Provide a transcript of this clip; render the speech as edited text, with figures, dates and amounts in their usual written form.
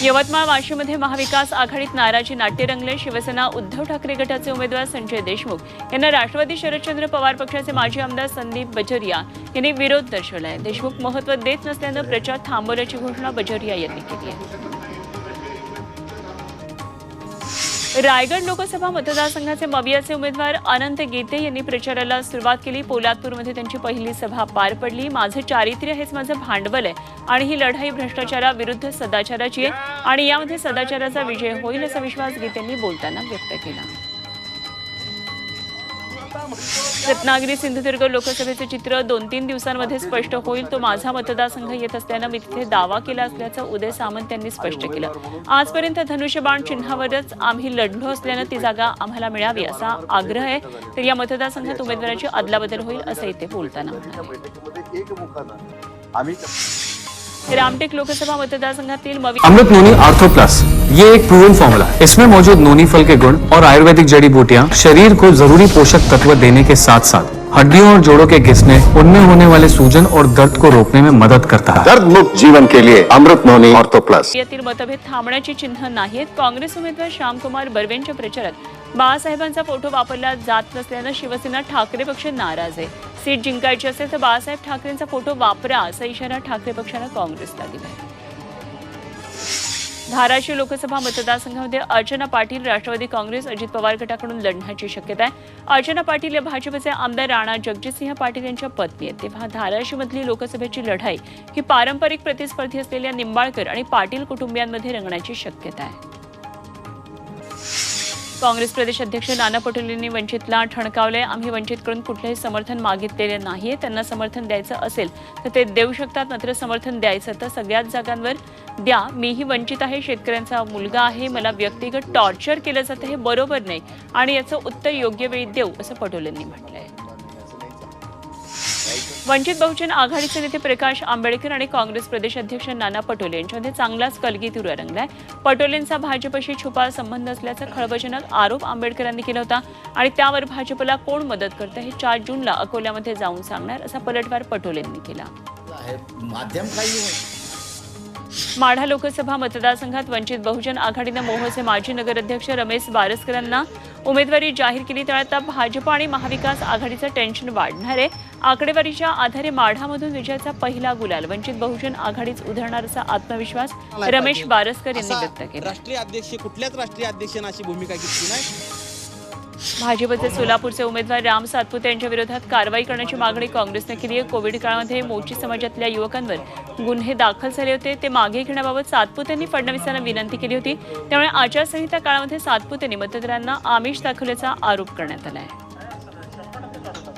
यवतमाळ वाशीमध्ये महाविकास आघाडीत नाराजी नाट्य रंगले। शिवसेना उद्धव ठाकरे गटाचे उमेदवार संजय देशमुख यांना राष्ट्रवादी शरदचंद्र पवार पक्षाचे माजी आमदार संदीप बजोरिया यांनी विरोध दर्शवलाय। देशमुख महत्त्व देत नसल्यानं प्रचार थांबवल्याची घोषणा बजोरिया यांनी केली आहे। रायगड लोकसभा मतदारसंघाचे मवियाचे उमेदवार अनंत गीते यांनी प्रचाराला सुरुवात केली। पोलादपूरमध्ये त्यांची पहिली सभा पार पडली। माझं चारित्र्य हेच माझं भांडवल आहे आणि ही लढाई भ्रष्टाचाराविरुद्ध सदाचाराची आहे आणि यामध्ये सदाचाराचा विजय होईल असा विश्वास गीतेंनी बोलताना व्यक्त केला। रत्नागिरी सिंधुदुर्ग लोकसभेचे चित्र 2-3 दिवसांमध्ये स्पष्ट होईल। तो माझा मतदारसंघ येत असल्यानं मी तिथे दावा केला असल्याचं उदय सामंत यांनी स्पष्ट केलं। आजपर्यंत धनुष्यबाण चिन्हावरच आम्ही लढलो असल्यानं ती जागा आम्हाला मिळावी असा आग्रह आहे। तर या मतदारसंघात उमेदवाराची अदलाबदल होईल असंही ते बोलताना म्हणाले। रामटेक लोकसभा मतदारसंघातील अमृत नोनी आर्थो प्लस ये एक प्रूवन फॉर्मूला है। इसमें मौजूद नोनी फल के गुण और आयुर्वेदिक जड़ी बूटियां शरीर को जरूरी पोषक तत्व देने के साथ साथ हड्डियों और जोड़ों के घिसने, उनमें होने वाले सूजन और दर्द को रोकने में मदद करता है। दर्द मुक्त जीवन के लिए अमृत नोनी आर्थो प्लस। यातील मतभेद थांबण्याची चिन्ह नाहीत। काँग्रेस उमेदवार श्यामकुमार बर्वेंच्या प्रचारात बाळासाहेबांचा फोटो वापरला जात नसल्यानं शिवसेना ठाकरे पक्ष नाराज आहे। सीट जिंकायची असेल तर बाळासाहेब ठाकरेंचा फोटो वापरा असा इशारा ठाकरे पक्षानं काँग्रेसला दिला आहे। धाराशिव लोकसभा मतदारसंघामध्ये अर्चना पाटील राष्ट्रवादी काँग्रेस अजित पवार गटाकडून लढण्याची शक्यता आहे। अर्चना पाटील या भाजपचे आमदार राणा जगजितसिंह पाटील यांच्या पत्नी आहेत। तेव्हा धाराशिवमधली लोकसभेची लढाई ही पारंपरिक प्रतिस्पर्धी असलेल्या निंबाळकर आणि पाटील कुटुंबियांमध्ये रंगण्याची शक्यता आहे। काँग्रेस प्रदेश अध्यक्ष नाना पटोले यांनी वंचितला ठणकावले। आम्ही वंचितकडून कुठलेही समर्थन मागितलेले नाहीये। त्यांना समर्थन द्यायचं असेल तर ते देऊ शकतात, मात्र समर्थन द्यायचं तर सगळ्याच जागांवर द्या। मीही वंचित आहे, शेतकऱ्यांचा मुलगा आहे, मला व्यक्तिगत टॉर्चर केलं जातं हे बरोबर नाही आणि याचं उत्तर योग्य वेळी देऊ असं पटोलेंनी म्हटलंय। वंचित बहुजन आघाडीचे नेते प्रकाश आंबेडकर आणि काँग्रेस प्रदेश अध्यक्ष नाना पटोले यांच्यामध्ये चांगलाच कलगीतूर रंगलाय। पटोलेंचा भाजपशी छुपा संबंध असल्याचा खळबळजनक आरोप आंबेडकरांनी केला होता आणि त्यावर भाजपला कोण मदत करतं हे 4 जूनला अकोल्यामध्ये जाऊन सांगणार असा पलटवार पटोलेंनी केला। माढा लोकसभा मतदारसंघात वंचित बहुजन आघाडीनं मोहोचे माजी नगराध्यक्ष रमेश बारसकरांना उमेदवारी जाहीर केली। तर आता भाजप आणि महाविकास आघाडीचं टेन्शन वाढणार आहे। आकडेवारीच्या आधारे माढामधून विजयाचा पहिला गुलाल वंचित बहुजन आघाडीच उधळणार असा आत्मविश्वास रमेश बारसकर यांनी व्यक्त केला। राष्ट्रीय अध्यक्ष कुठल्याच राष्ट्रीय अध्यक्षांनी अशी भूमिका घेतली नाही। भाजपचे सोलापूरचे उमेदवार राम सातपुते यांच्या विरोधात कारवाई करण्याची मागणी काँग्रेसने केली आहे। कोविड काळामध्ये मोची समाजातल्या युवकांवर गुन्हे दाखल झाले होते, ते मागे घेण्याबाबत सातपुतेंनी फडणवीसांना विनंती केली होती। त्यामुळे आचारसंहिता काळामध्ये सातपुतेंनी मतदारांना आमिष दाखवल्याचा आरोप करण्यात आला आहे।